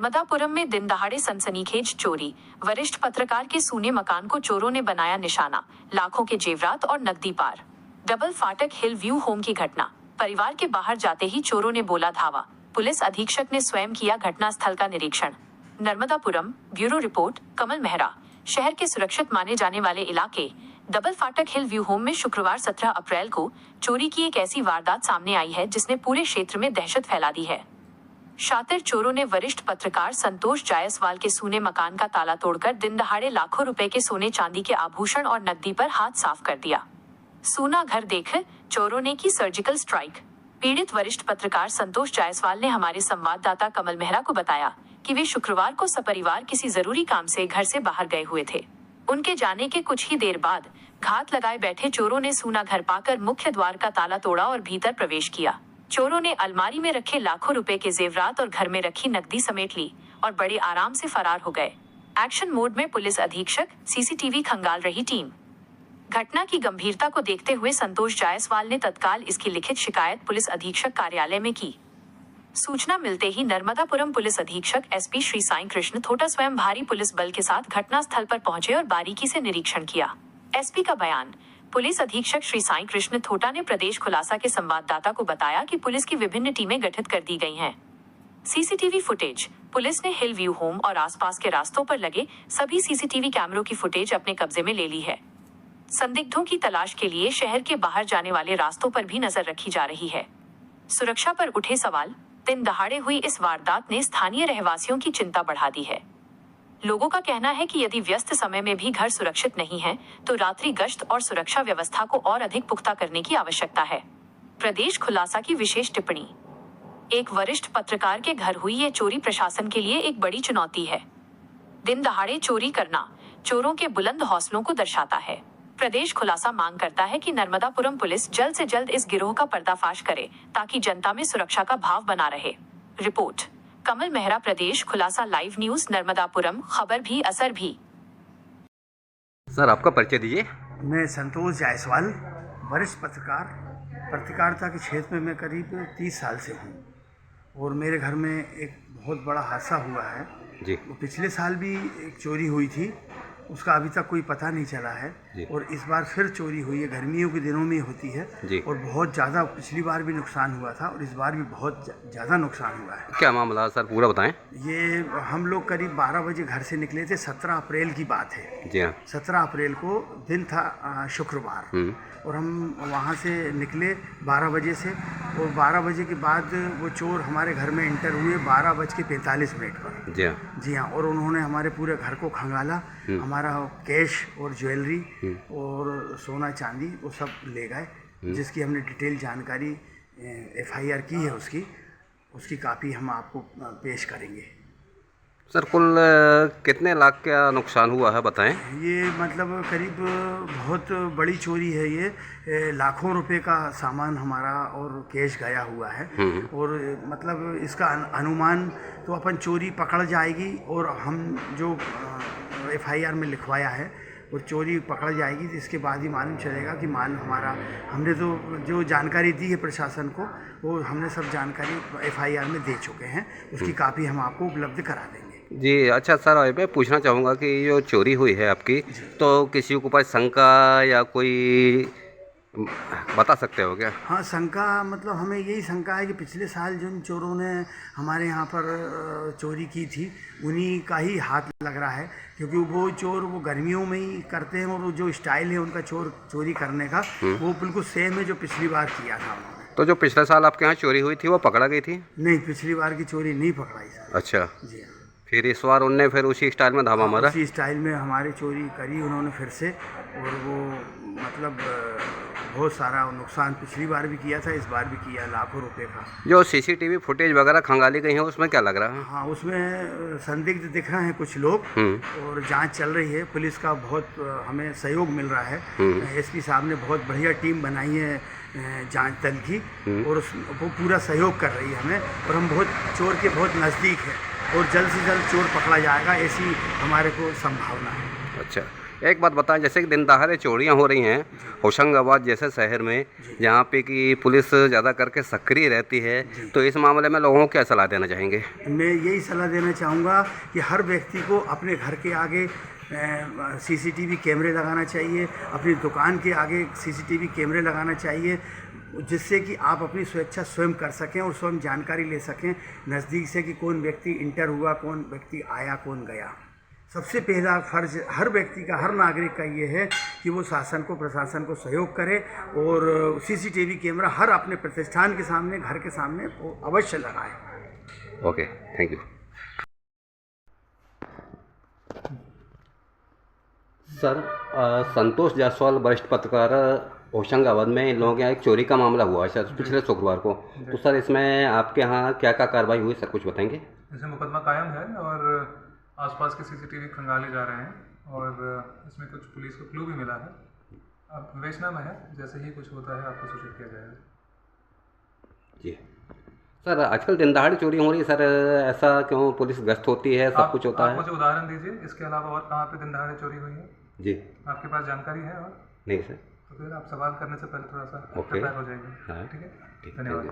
नर्मदापुरम में दिन दहाड़े सनसनीखेज चोरी। वरिष्ठ पत्रकार के सूने मकान को चोरों ने बनाया निशाना। लाखों के जेवरात और नकदी पार। डबल फाटक हिल व्यू होम की घटना। परिवार के बाहर जाते ही चोरों ने बोला धावा। पुलिस अधीक्षक ने स्वयं किया घटनास्थल का निरीक्षण। नर्मदापुरम, ब्यूरो रिपोर्ट, कमल मेहरा। शहर के सुरक्षित माने जाने वाले इलाके डबल फाटक हिल व्यू होम में शुक्रवार 17 अप्रैल को चोरी की एक ऐसी वारदात सामने आई है जिसने पूरे क्षेत्र में दहशत फैला दी है। शातिर चोरों ने वरिष्ठ पत्रकार संतोष जायसवाल के सूने मकान का ताला तोड़कर दिन दहाड़े लाखों रुपए के सोने चांदी के आभूषण और नकदी पर हाथ साफ कर दिया। सूना घर देख चोरों ने की सर्जिकल स्ट्राइक। पीड़ित वरिष्ठ पत्रकार संतोष जायसवाल ने हमारे संवाददाता कमल मेहरा को बताया कि वे शुक्रवार को सपरिवार किसी जरूरी काम से घर से बाहर गए हुए थे। उनके जाने के कुछ ही देर बाद घात लगाए बैठे चोरों ने सूना घर पाकर मुख्य द्वार का ताला तोड़ा और भीतर प्रवेश किया। चोरों ने अलमारी में रखे लाखों रुपए के जेवरात और घर में रखी नकदी समेट ली और बड़े आराम से फरार हो गए। एक्शन मोड में पुलिस अधीक्षक, सीसीटीवी खंगाल रही टीम। घटना की गंभीरता को देखते हुए संतोष जायसवाल ने तत्काल इसकी लिखित शिकायत पुलिस अधीक्षक कार्यालय में की। सूचना मिलते ही नर्मदापुरम पुलिस अधीक्षक एसपी श्री साई कृष्ण थोटा स्वयं भारी पुलिस बल के साथ घटनास्थल पर पहुंचे और बारीकी से निरीक्षण किया। एसपी का बयान। पुलिस अधीक्षक श्री साई कृष्ण थोटा ने प्रदेश खुलासा के संवाददाता को बताया कि पुलिस की विभिन्न टीमें गठित कर दी गई हैं। CCTV footage. पुलिस ने हिल व्यू होम और आसपास के रास्तों पर लगे सभी सीसीटीवी कैमरों की फुटेज अपने कब्जे में ले ली है। संदिग्धों की तलाश के लिए शहर के बाहर जाने वाले रास्तों पर भी नजर रखी जा रही है। सुरक्षा पर उठे सवाल। दिन दहाड़े हुई इस वारदात ने स्थानीय रहवासियों की चिंता बढ़ा दी है। लोगों का कहना है कि यदि व्यस्त समय में भी घर सुरक्षित नहीं है तो रात्रि गश्त और सुरक्षा व्यवस्था को और अधिक पुख्ता करने की आवश्यकता है। प्रदेश खुलासा की विशेष टिप्पणी। एक वरिष्ठ पत्रकार के घर हुई ये चोरी प्रशासन के लिए एक बड़ी चुनौती है। दिन दहाड़े चोरी करना चोरों के बुलंद हौसलों को दर्शाता है। प्रदेश खुलासा मांग करता है कि नर्मदापुरम पुलिस जल्द से जल्द इस गिरोह का पर्दाफाश करे ताकि जनता में सुरक्षा का भाव बना रहे। रिपोर्ट कमल मेहरा, प्रदेश खुलासा लाइव न्यूज नर्मदापुरम, खबर भी असर भी। सर आपका परिचय दीजिए। मैं संतोष जायसवाल, वरिष्ठ पत्रकार। पत्रकारिता के क्षेत्र में मैं करीब 30 साल से हूँ और मेरे घर में एक बहुत बड़ा हादसा हुआ है जी। पिछले साल भी एक चोरी हुई थी, उसका अभी तक कोई पता नहीं चला है और इस बार फिर चोरी हुई है। गर्मियों के दिनों में होती है और बहुत ज़्यादा, पिछली बार भी नुकसान हुआ था और इस बार भी बहुत ज़्यादा नुकसान हुआ है। क्या मामला सर पूरा बताएं। ये हम लोग करीब 12 बजे घर से निकले थे। 17 अप्रैल की बात है जी हाँ। 17 अप्रैल को दिन था शुक्रवार और हम वहाँ से निकले 12 बजे से और 12 बजे के बाद वो चोर हमारे घर में एंटर हुए 12:45 पर। जी हाँ। और उन्होंने हमारे पूरे घर को खंगाला, हमारा कैश और ज्वेलरी और सोना चांदी वो सब ले गए, जिसकी हमने डिटेल जानकारी FIR की है। उसकी कापी हम आपको पेश करेंगे। सर कुल कितने लाख का नुकसान हुआ है बताएं। ये मतलब करीब बहुत बड़ी चोरी है। ये लाखों रुपए का सामान हमारा और कैश गया हुआ है और मतलब इसका अनुमान तो अपन चोरी पकड़ जाएगी और हम जो FIR में लिखवाया है और चोरी पकड़ जाएगी तो इसके बाद ही मालूम चलेगा कि माल हमारा, हमने तो जो जानकारी दी है प्रशासन को वो हमने सब जानकारी FIR में दे चुके हैं। उसकी कापी हम आपको उपलब्ध करा देंगे। जी अच्छा सर, मैं पूछना चाहूँगा कि जो चोरी हुई है आपकी, तो किसी के ऊपर शंका या कोई बता सकते हो क्या? हाँ, शंका मतलब हमें यही शंका है कि पिछले साल जिन चोरों ने हमारे यहाँ पर चोरी की थी उन्हीं का ही हाथ लग रहा है, क्योंकि वो चोर वो गर्मियों में ही करते हैं और वो जो स्टाइल है उनका चोरी करने का वो बिल्कुल सेम है जो पिछली बार किया था उन्होंने। तो जो पिछले साल आपके यहाँ चोरी हुई थी वो पकड़ा गई थी? नहीं, पिछली बार की चोरी नहीं पकड़ाई सर। अच्छा जी हाँ। फिर इस बार उनने फिर उसी स्टाइल में धावा मारा? उसी स्टाइल में हमारी चोरी करी उन्होंने फिर से और वो मतलब बहुत सारा नुकसान पिछली बार भी किया था, इस बार भी किया, लाखों रुपए का। जो CCTV फुटेज वगैरह खंगाली गई है उसमें क्या लग रहा है? हाँ, उसमें संदिग्ध दिख रहे हैं कुछ लोग और जांच चल रही है। पुलिस का बहुत हमें सहयोग मिल रहा है। SP साहब ने बहुत बढ़िया टीम बनाई है जांच दल की और वो पूरा सहयोग कर रही है हमें और हम चोर के बहुत नज़दीक है और जल्द से जल्द चोर पकड़ा जाएगा, ऐसी हमारे को संभावना है। अच्छा, एक बात बताएं, जैसे कि दिन दहाड़े चोरियां हो रही हैं होशंगाबाद जैसे शहर में, जहां पे कि पुलिस ज़्यादा करके सक्रिय रहती है, तो इस मामले में लोगों को क्या सलाह देना चाहेंगे? मैं यही सलाह देना चाहूँगा कि हर व्यक्ति को अपने घर के आगे सीसीटीवी कैमरे लगाना चाहिए, अपनी दुकान के आगे सीसीटीवी कैमरे लगाना चाहिए, जिससे कि आप अपनी सुरक्षा स्वयं कर सकें और स्वयं जानकारी ले सकें नज़दीक से कि कौन व्यक्ति इंटर हुआ, कौन व्यक्ति आया, कौन गया। सबसे पहला फर्ज हर व्यक्ति का, हर नागरिक का ये है कि वो शासन को, प्रशासन को सहयोग करे और सीसीटीवी कैमरा हर अपने प्रतिष्ठान के सामने, घर के सामने वो अवश्य लगाए। Okay, thank you. सर, संतोष जायसवाल वरिष्ठ पत्रकार, होशंगाबाद में इन लोगों के यहाँ एक चोरी का मामला हुआ है सर पिछले शुक्रवार को। तो सर इसमें आपके यहाँ क्या क्या कार्रवाई हुई सर, कुछ बताएंगे? इसमें मुकदमा कायम है और आसपास के सीसीटीवी खंगाले जा रहे हैं और इसमें कुछ पुलिस को क्लू भी मिला है। अब विवेचना में है, जैसे ही कुछ होता है आपको सूचित किया जाएगा। जी सर, आजकल दिन दहाड़े चोरी हो रही है सर, ऐसा क्यों? पुलिस गश्त होती है, सब कुछ होता है। मुझे उदाहरण दीजिए, इसके अलावा और कहाँ पे दिन दहाड़े चोरी हुई है? जी आपके पास जानकारी है? और नहीं सर। तो फिर आप सवाल करने से पहले थोड़ा सा ओके, प्रिपेयर हो जाएंगे। हाँ ठीक है, ठीक, धन्यवाद।